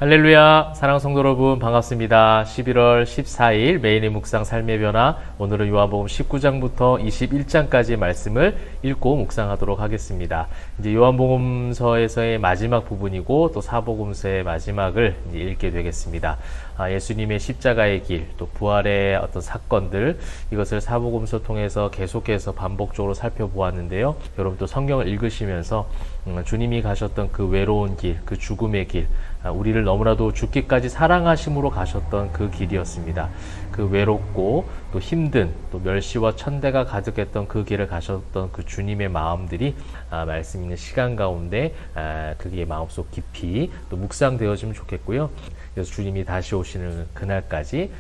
할렐루야, 사랑하는 성도 여러분 반갑습니다. 11월 14일 메인의 묵상 삶의 변화, 오늘은 요한복음 19장부터 21장까지의 말씀을 읽고 묵상하도록 하겠습니다. 이제 요한복음서에서의 마지막 부분이고 또 사복음서의 마지막을 이제 읽게 되겠습니다. 예수님의 십자가의 길, 또 부활의 어떤 사건들, 이것을 사복음서 통해서 계속해서 반복적으로 살펴보았는데요. 여러분 또 성경을 읽으시면서 주님이 가셨던 그 외로운 길, 그 죽음의 길, 우리를 너무나도 죽기까지 사랑하심으로 가셨던 그 길이었습니다. 그 외롭고 또 힘든, 또 멸시와 천대가 가득했던 그 길을 가셨던 그 주님의 마음들이 말씀 있는 시간 가운데 그게 마음속 깊이 또 묵상되어지면 좋겠고요. 그래서 주님이 다시 오시는 그날까지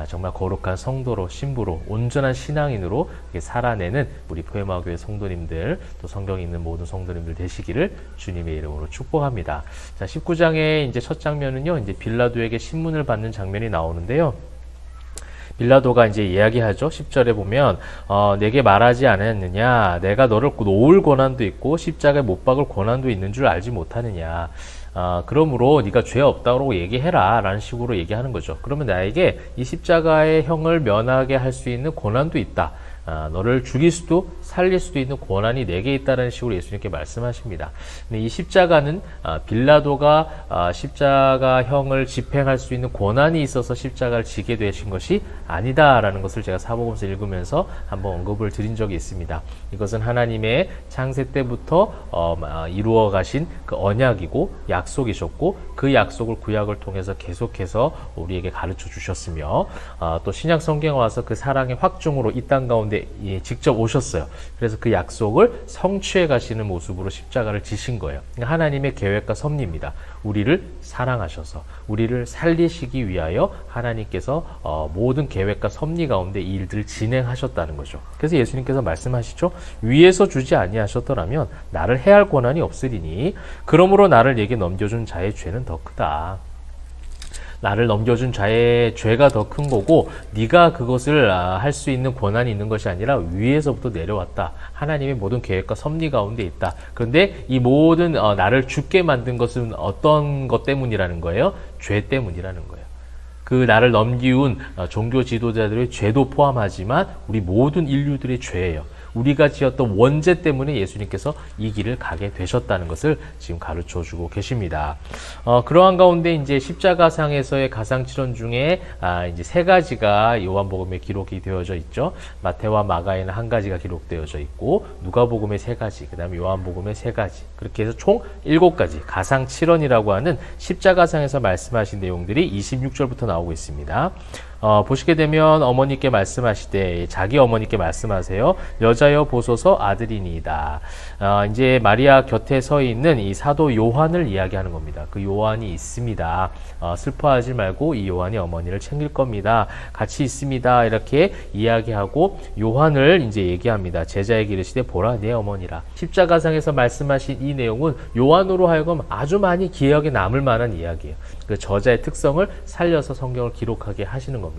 정말 거룩한 성도로, 신부로, 온전한 신앙인으로 살아내는 우리 포에마교회 성도님들, 또 성경에 있는 모든 성도님들 되시기를 주님의 이름으로 축복합니다. 자, 19장의 이제 첫 장면은요, 이제 빌라도에게 신문을 받는 장면이 나오는데요. 빌라도가 이제 이야기하죠. 10절에 보면 내게 말하지 않았느냐, 내가 너를 놓을 권한도 있고 십자가에 못 박을 권한도 있는 줄 알지 못하느냐. 그러므로 네가 죄 없다고 얘기해라 라는 식으로 얘기하는 거죠. 그러면 나에게 이 십자가의 형을 면하게 할 수 있는 권한도 있다. 너를 죽일 수도 살릴 수도 있는 권한이 내게 있다는 식으로 예수님께 말씀하십니다. 근데 이 십자가는 빌라도가 십자가형을 집행할 수 있는 권한이 있어서 십자가를 지게 되신 것이 아니다라는 것을 제가 사복음서 읽으면서 한번 언급을 드린 적이 있습니다. 이것은 하나님의 창세 때부터 이루어 가신 그 언약이고 약속이셨고, 그 약속을 구약을 통해서 계속해서 우리에게 가르쳐 주셨으며, 또 신약 성경에 와서 그 사랑의 확증으로 이 땅 가운데 직접 오셨어요. 그래서 그 약속을 성취해 가시는 모습으로 십자가를 지신 거예요. 그러니까 하나님의 계획과 섭리입니다. 우리를 사랑하셔서 우리를 살리시기 위하여 하나님께서 모든 계획과 섭리 가운데 이 일들을 진행하셨다는 거죠. 그래서 예수님께서 말씀하시죠. 위에서 주지 아니하셨더라면 나를 해할 권한이 없으리니 그러므로 나를 내게 넘겨준 자의 죄는 더 크다. 나를 넘겨준 자의 죄가 더 큰 거고, 네가 그것을 할 수 있는 권한이 있는 것이 아니라 위에서부터 내려왔다. 하나님의 모든 계획과 섭리 가운데 있다. 그런데 이 모든 나를 죽게 만든 것은 어떤 것 때문이라는 거예요? 죄 때문이라는 거예요. 그 나를 넘기운 종교 지도자들의 죄도 포함하지만 우리 모든 인류들의 죄예요. 우리가 지었던 원죄 때문에 예수님께서 이 길을 가게 되셨다는 것을 지금 가르쳐 주고 계십니다. 그러한 가운데 이제 십자가상에서의 가상칠언 중에 이제 세 가지가 요한복음에 기록이 되어져 있죠. 마태와 마가에는 한 가지가 기록되어져 있고, 누가복음에 세 가지, 그 다음에 요한복음에 세 가지, 그렇게 해서 총 7가지 가상칠언이라고 하는 십자가상에서 말씀하신 내용들이 26절부터 나오고 있습니다. 보시게 되면 어머니께 말씀하시되, 자기 어머니께 말씀하세요. 여자여 보소서 아들이니이다. 이제 마리아 곁에 서 있는 이 사도 요한을 이야기하는 겁니다. 그 요한이 있습니다. 슬퍼하지 말고 이 요한이 어머니를 챙길 겁니다. 같이 있습니다. 이렇게 이야기하고 요한을 이제 얘기합니다. 제자에게 이르시되 보라 내 어머니라. 십자가상에서 말씀하신 이 내용은 요한으로 하여금 아주 많이 기억에 남을 만한 이야기예요. 그 저자의 특성을 살려서 성경을 기록하게 하시는 겁니다.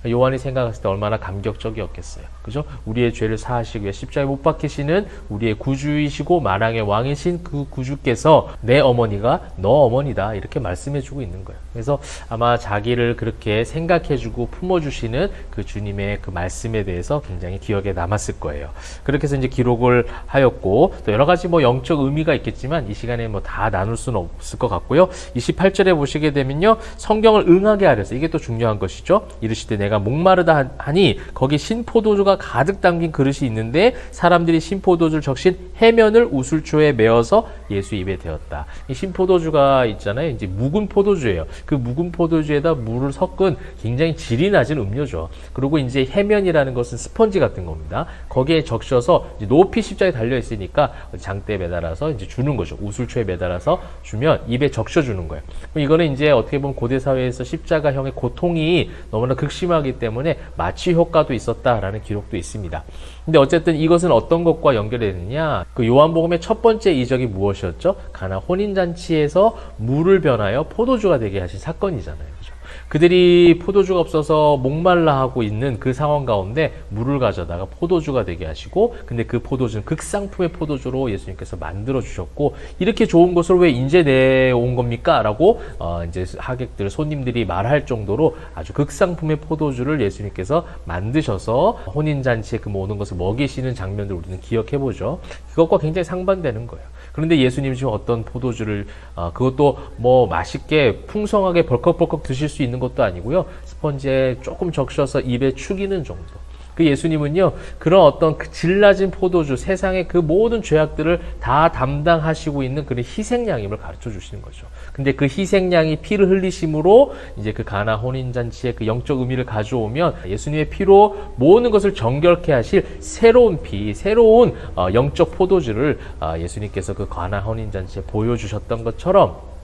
요한이 생각했을 때 얼마나 감격적이었겠어요. 그죠? 우리의 죄를 사하시기 위해 십자가에 못 박히시는 우리의 구주이시고 만왕의 왕이신 그 구주께서 내 어머니가 너 어머니다 이렇게 말씀해주고 있는 거예요. 그래서 아마 자기를 그렇게 생각해주고 품어주시는 그 주님의 그 말씀에 대해서 굉장히 기억에 남았을 거예요. 그렇게 해서 이제 기록을 하였고, 또 여러 가지 뭐 영적 의미가 있겠지만 이 시간에 뭐 다 나눌 수는 없을 것 같고요. 28절에 보시게 되면요, 성경을 응하게 하려서, 이게 또 중요한 것이죠. 이르시되 내가 목마르다 하니 거기 신포도주가 가득 담긴 그릇이 있는데 사람들이 신포도주를 적신 해면을 우술초에 메어서 예수 입에 대었다. 이 신포도주가 있잖아요. 이제 묵은 포도주예요. 그 묵은 포도주에다 물을 섞은 굉장히 질이 낮은 음료죠. 그리고 이제 해면이라는 것은 스펀지 같은 겁니다. 거기에 적셔서 이제 높이 십자가에 달려 있으니까 장대에 매달아서 이제 주는 거죠. 우술초에 매달아서 주면 입에 적셔 주는 거예요. 이거는 이제 어떻게 보면 고대 사회에서 십자가형의 고통이 너무나 극심하기 때문에 마취 효과도 있었다라는 기록도 있습니다. 근데 어쨌든 이것은 어떤 것과 연결이 되느냐? 그 요한복음의 첫 번째 이적이 무엇이었죠? 가나 혼인잔치에서 물을 변하여 포도주가 되게 하신 사건이잖아요. 그죠? 그들이 포도주가 없어서 목말라 하고 있는 그 상황 가운데 물을 가져다가 포도주가 되게 하시고, 근데 그 포도주는 극상품의 포도주로 예수님께서 만들어 주셨고, 이렇게 좋은 것을 왜 인제 내온 겁니까? 라고 이제 하객들, 손님들이 말할 정도로 아주 극상품의 포도주를 예수님께서 만드셔서 혼인잔치에 그 모든 것을 먹이시는 장면들 우리는 기억해 보죠. 그것과 굉장히 상반되는 거예요. 그런데 예수님이 지금 어떤 포도주를 그것도 뭐 맛있게 풍성하게 벌컥벌컥 드실 수 있는 것도 아니고요. 스펀지에 조금 적셔서 입에 축이는 정도. 그 예수님은요, 그런 어떤 그 질 낮은 포도주, 세상의 그 모든 죄악들을 다 담당하시고 있는 그런 희생양임을 가르쳐 주시는 거죠. 근데 그 희생양이 피를 흘리심으로 이제 그 가나 혼인잔치의 그 영적 의미를 가져오면 예수님의 피로 모든 것을 정결케 하실 새로운 피, 새로운 영적 포도주를 예수님께서 그 가나 혼인잔치에 보여주셨던 것처럼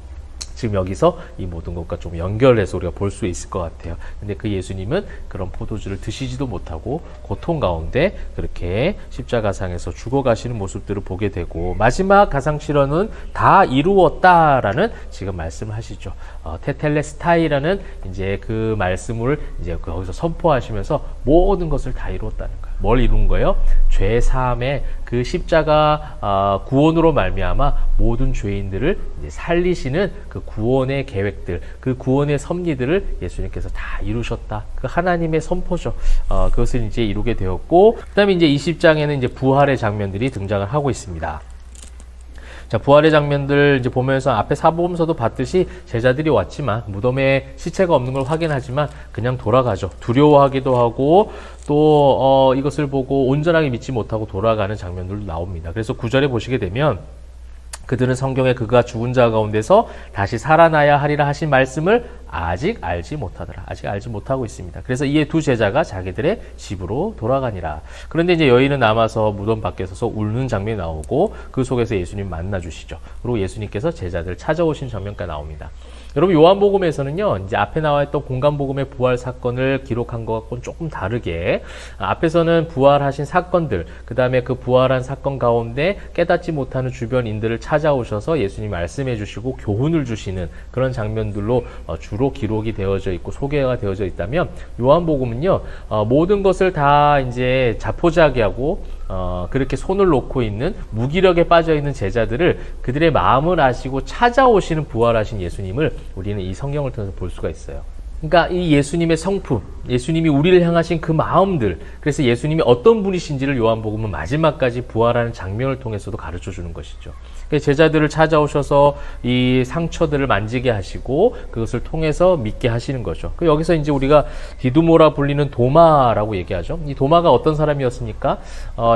지금 여기서 이 모든 것과 좀 연결해서 우리가 볼 수 있을 것 같아요. 근데 그 예수님은 그런 포도주를 드시지도 못하고 고통 가운데 그렇게 십자가상에서 죽어가시는 모습들을 보게 되고, 마지막 가상실현은 다 이루었다라는 지금 말씀을 하시죠. 테텔레스타이라는 이제 그 말씀을 이제 거기서 선포하시면서 모든 것을 다 이루었다는 거예요. 뭘 이룬 거예요? 죄 사함의 그 십자가 구원으로 말미암아 모든 죄인들을 이제 살리시는 그 구원의 계획들, 그 구원의 섭리들을 예수님께서 다 이루셨다. 그 하나님의 선포죠. 그것을 이제 이루게 되었고, 그다음에 이제 20장에는 이제 부활의 장면들이 등장을 하고 있습니다. 자, 부활의 장면들 이제 보면서 앞에 사복음서도 봤듯이 제자들이 왔지만 무덤에 시체가 없는 걸 확인하지만 그냥 돌아가죠. 두려워하기도 하고 또 이것을 보고 온전하게 믿지 못하고 돌아가는 장면들도 나옵니다. 그래서 9절에 보시게 되면 그들은 성경에 그가 죽은 자 가운데서 다시 살아나야 하리라 하신 말씀을 아직 알지 못하더라. 아직 알지 못하고 있습니다. 그래서 이에 두 제자가 자기들의 집으로 돌아가니라. 그런데 이제 여인은 남아서 무덤 밖에 서서 울는 장면이 나오고 그 속에서 예수님 만나 주시죠. 그리고 예수님께서 제자들 찾아오신 장면까지 나옵니다. 여러분, 요한복음에서는요, 이제 앞에 나와 있던 공간복음의 부활 사건을 기록한 것과는 조금 다르게 앞에서는 부활하신 사건들, 그 다음에 그 부활한 사건 가운데 깨닫지 못하는 주변인들을 찾아오셔서 예수님이 말씀해 주시고 교훈을 주시는 그런 장면들로 주로 기록이 되어져 있고 소개가 되어져 있다면, 요한복음은요, 모든 것을 다 이제 자포자기하고 그렇게 손을 놓고 있는 무기력에 빠져 있는 제자들을 그들의 마음을 아시고 찾아오시는 부활하신 예수님을 우리는 이 성경을 통해서 볼 수가 있어요. 그러니까 이 예수님의 성품, 예수님이 우리를 향하신 그 마음들, 그래서 예수님이 어떤 분이신지를 요한복음은 마지막까지 부활하는 장면을 통해서도 가르쳐 주는 것이죠. 제자들을 찾아오셔서 이 상처들을 만지게 하시고 그것을 통해서 믿게 하시는 거죠. 여기서 이제 우리가 디두모라 불리는 도마라고 얘기하죠. 이 도마가 어떤 사람이었습니까?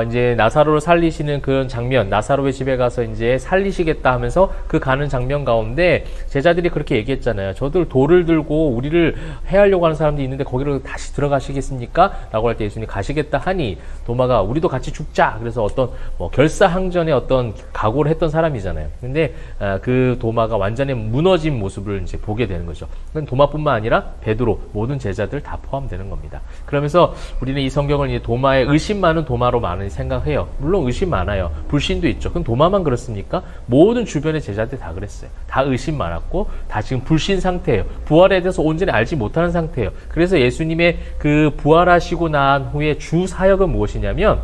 이제 나사로를 살리시는 그런 장면, 나사로의 집에 가서 이제 살리시겠다 하면서 그 가는 장면 가운데 제자들이 그렇게 얘기했잖아요. 저들 돌을 들고 우리를 해하려고 하는 사람들이 있는데 거기로 다시 들어가시겠습니까? 라고 할 때 예수님이 가시겠다 하니 도마가 우리도 같이 죽자. 그래서 어떤 결사항전의 어떤 각오를 했던 사람이잖아요. 근데 그 도마가 완전히 무너진 모습을 이제 보게 되는 거죠. 도마뿐만 아니라 베드로, 모든 제자들 다 포함되는 겁니다. 그러면서 우리는 이 성경을 이제 도마의 의심 많은 도마로 많이 생각해요. 물론 의심 많아요. 불신도 있죠. 그럼 도마만 그렇습니까? 모든 주변의 제자들이 다 그랬어요. 다 의심 많았고 다 지금 불신 상태예요. 부활에 대해서 온전히 알지 못하는 상태예요. 그래서 예수님의 그 부활하시고 난 후에 주 사역은 무엇이냐면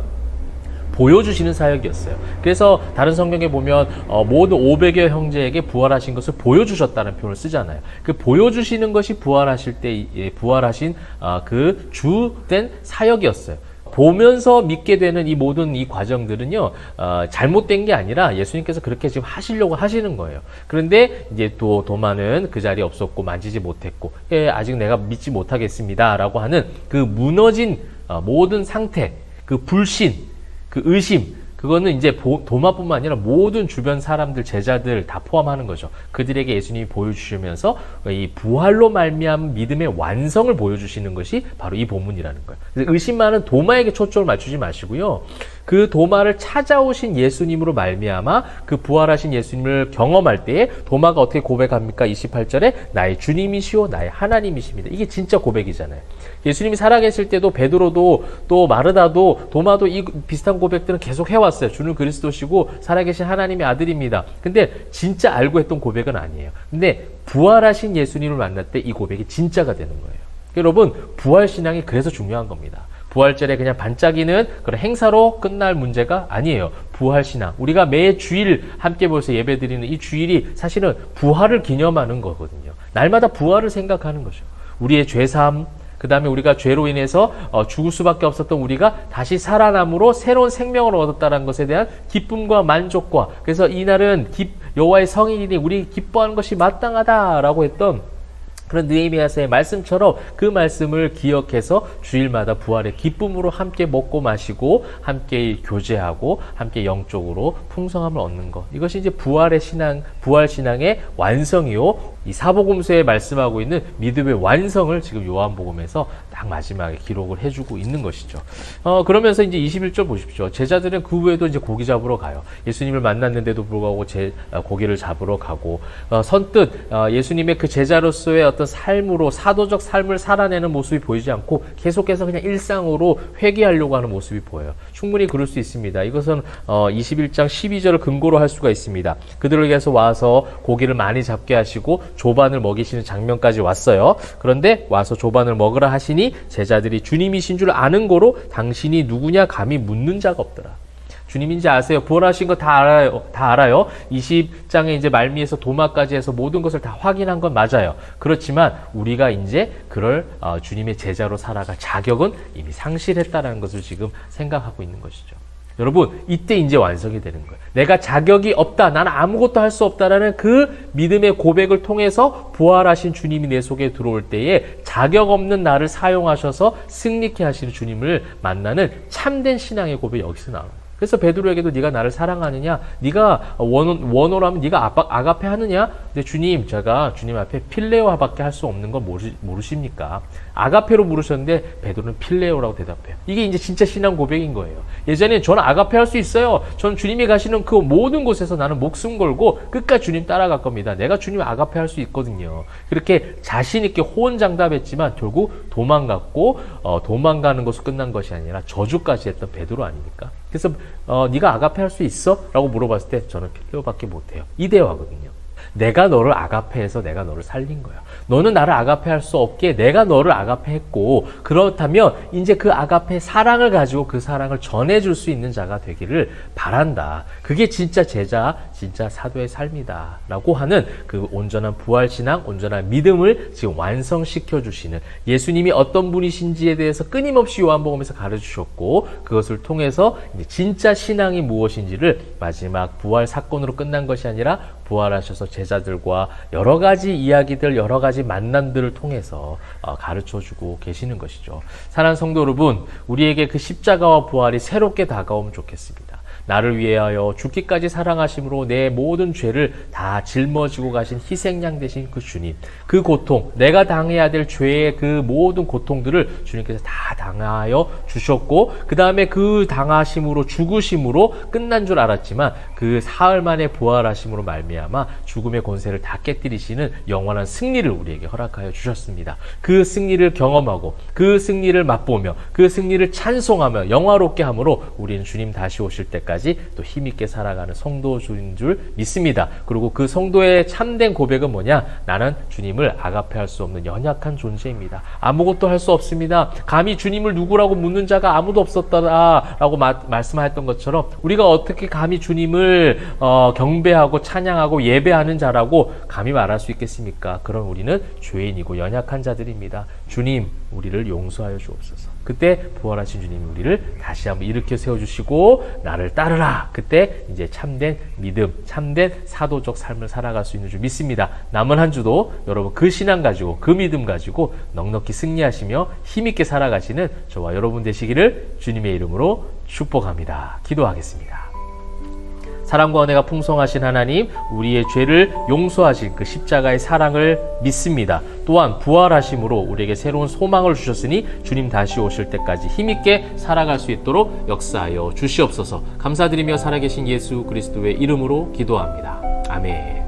보여주시는 사역이었어요. 그래서 다른 성경에 보면 모든 500여 형제에게 부활하신 것을 보여주셨다는 표현을 쓰잖아요. 그 보여주시는 것이 부활하실 때 부활하신 그 주된 사역이었어요. 보면서 믿게 되는 이 모든 이 과정들은요, 잘못된 게 아니라 예수님께서 그렇게 지금 하시려고 하시는 거예요. 그런데 이제 또 도마는 그 자리에 없었고 만지지 못했고, 아직 내가 믿지 못하겠습니다 라고 하는 그 무너진 모든 상태, 그 불신, 그 의심, 그거는 이제 도마뿐만 아니라 모든 주변 사람들, 제자들 다 포함하는 거죠. 그들에게 예수님이 보여주시면서 이 부활로 말미암은 믿음의 완성을 보여주시는 것이 바로 이 본문이라는 거예요. 그래서 의심 많은 도마에게 초점을 맞추지 마시고요. 그 도마를 찾아오신 예수님으로 말미암아 그 부활하신 예수님을 경험할 때에 도마가 어떻게 고백합니까? 28절에 나의 주님이시오 나의 하나님이십니다. 이게 진짜 고백이잖아요. 예수님이 살아계실 때도 베드로도 또 마르다도 도마도 이 비슷한 고백들은 계속 해왔어요. 주는 그리스도시고 살아계신 하나님의 아들입니다. 근데 진짜 알고 했던 고백은 아니에요. 근데 부활하신 예수님을 만날 때 이 고백이 진짜가 되는 거예요. 여러분, 부활신앙이 그래서 중요한 겁니다. 부활절에 그냥 반짝이는 그런 행사로 끝날 문제가 아니에요. 부활신앙. 우리가 매 주일 함께 모여서 예배드리는 이 주일이 사실은 부활을 기념하는 거거든요. 날마다 부활을 생각하는 거죠. 우리의 죄사함, 그 다음에 우리가 죄로 인해서 죽을 수밖에 없었던 우리가 다시 살아남으로 새로운 생명을 얻었다는 것에 대한 기쁨과 만족과, 그래서 이날은 여호와의 성인이니 우리 기뻐하는 것이 마땅하다라고 했던 그런 느헤미야서의 말씀처럼 그 말씀을 기억해서 주일마다 부활의 기쁨으로 함께 먹고 마시고 함께 교제하고 함께 영적으로 풍성함을 얻는 것. 이것이 이제 부활의 신앙, 부활 신앙의 완성이요. 이 사복음서에 말씀하고 있는 믿음의 완성을 지금 요한복음에서 딱 마지막에 기록을 해주고 있는 것이죠. 그러면서 이제 21절 보십시오. 제자들은 그 후에도 이제 고기 잡으러 가요. 예수님을 만났는데도 불구하고 고기를 잡으러 가고, 선뜻 예수님의 그 제자로서의 어떤 삶으로 사도적 삶을 살아내는 모습이 보이지 않고 계속해서 그냥 일상으로 회개하려고 하는 모습이 보여요. 충분히 그럴 수 있습니다. 이것은 21장 12절을 근거로 할 수가 있습니다. 그들에게서 와서 고기를 많이 잡게 하시고 조반을 먹이시는 장면까지 왔어요. 그런데 와서 조반을 먹으라 하시니 제자들이 주님이신 줄 아는 거로 당신이 누구냐 감히 묻는 자가 없더라. 주님인지 아세요? 부활하신 거 다 알아요. 20장에 이제 말미에서 도마까지 해서 모든 것을 다 확인한 건 맞아요. 그렇지만 우리가 이제 그럴 주님의 제자로 살아갈 자격은 이미 상실했다는 것을 지금 생각하고 있는 것이죠. 여러분, 이때 이제 완성이 되는 거예요. 내가 자격이 없다, 나는 아무것도 할 수 없다라는 그 믿음의 고백을 통해서 부활하신 주님이 내 속에 들어올 때에 자격 없는 나를 사용하셔서 승리케 하시는 주님을 만나는 참된 신앙의 고백이 여기서 나옵니다. 그래서 베드로에게도 네가 나를 사랑하느냐? 네가 원어라면 네가 아가페 하느냐? 근데 주님, 제가 주님 앞에 필레오밖에 할 수 없는 건 모르십니까? 아가페로 물으셨는데 베드로는 필레오라고 대답해요. 이게 이제 진짜 신앙 고백인 거예요. 예전에 저는 아가페 할 수 있어요. 저는 주님이 가시는 그 모든 곳에서 나는 목숨 걸고 끝까지 주님 따라갈 겁니다. 내가 주님 아가페 할 수 있거든요. 그렇게 자신 있게 호언장담했지만 결국 도망갔고, 도망가는 것으로 끝난 것이 아니라 저주까지 했던 베드로 아닙니까? 그래서 네가 아가페 할 수 있어? 라고 물어봤을 때 저는 필레오밖에 못해요. 이 대화거든요. 내가 너를 아가페해서 내가 너를 살린 거야. 너는 나를 아가페할 수 없게 내가 너를 아가페했고, 그렇다면 이제 그 아가페 사랑을 가지고 그 사랑을 전해줄 수 있는 자가 되기를 바란다. 그게 진짜 제자, 진짜 사도의 삶이다 라고 하는 그 온전한 부활신앙, 온전한 믿음을 지금 완성시켜 주시는, 예수님이 어떤 분이신지에 대해서 끊임없이 요한복음에서 가르치셨고, 그것을 통해서 이제 진짜 신앙이 무엇인지를 마지막 부활 사건으로 끝난 것이 아니라 부활하셔서 제자들과 여러 가지 이야기들, 여러 가지 만남들을 통해서 가르쳐주고 계시는 것이죠. 사랑하는 성도 여러분, 우리에게 그 십자가와 부활이 새롭게 다가오면 좋겠습니다. 나를 위하여 죽기까지 사랑하심으로 내 모든 죄를 다 짊어지고 가신 희생양 되신 그 주님, 그 고통, 내가 당해야 될 죄의 그 모든 고통들을 주님께서 다 당하여 주셨고, 그 다음에 그 당하심으로, 죽으심으로 끝난 줄 알았지만 그 사흘 만에 부활하심으로 말미암아 죽음의 권세를 다 깨뜨리시는 영원한 승리를 우리에게 허락하여 주셨습니다. 그 승리를 경험하고 그 승리를 맛보며 그 승리를 찬송하며 영화롭게 함으로 우리는 주님 다시 오실 때까지 또 힘있게 살아가는 성도인 줄 믿습니다. 그리고 그 성도의 참된 고백은 뭐냐? 나는 주님을 아가페할 수 없는 연약한 존재입니다. 아무것도 할 수 없습니다. 감히 주님을 누구라고 묻는 자가 아무도 없었다라고 말씀하셨던 것처럼 우리가 어떻게 감히 주님을 경배하고 찬양하고 예배하는 자라고 감히 말할 수 있겠습니까? 그럼 우리는 죄인이고 연약한 자들입니다. 주님, 우리를 용서하여 주옵소서. 그때 부활하신 주님이 우리를 다시 한번 일으켜 세워주시고 나를 따르라. 그때 이제 참된 믿음, 참된 사도적 삶을 살아갈 수 있는 줄 믿습니다. 남은 한 주도 여러분 그 신앙 가지고, 그 믿음 가지고 넉넉히 승리하시며 힘있게 살아가시는 저와 여러분 되시기를 주님의 이름으로 축복합니다. 기도하겠습니다. 사랑과 은혜가 풍성하신 하나님, 우리의 죄를 용서하신 그 십자가의 사랑을 믿습니다. 또한 부활하심으로 우리에게 새로운 소망을 주셨으니 주님 다시 오실 때까지 힘있게 살아갈 수 있도록 역사하여 주시옵소서. 감사드리며 살아계신 예수 그리스도의 이름으로 기도합니다. 아멘.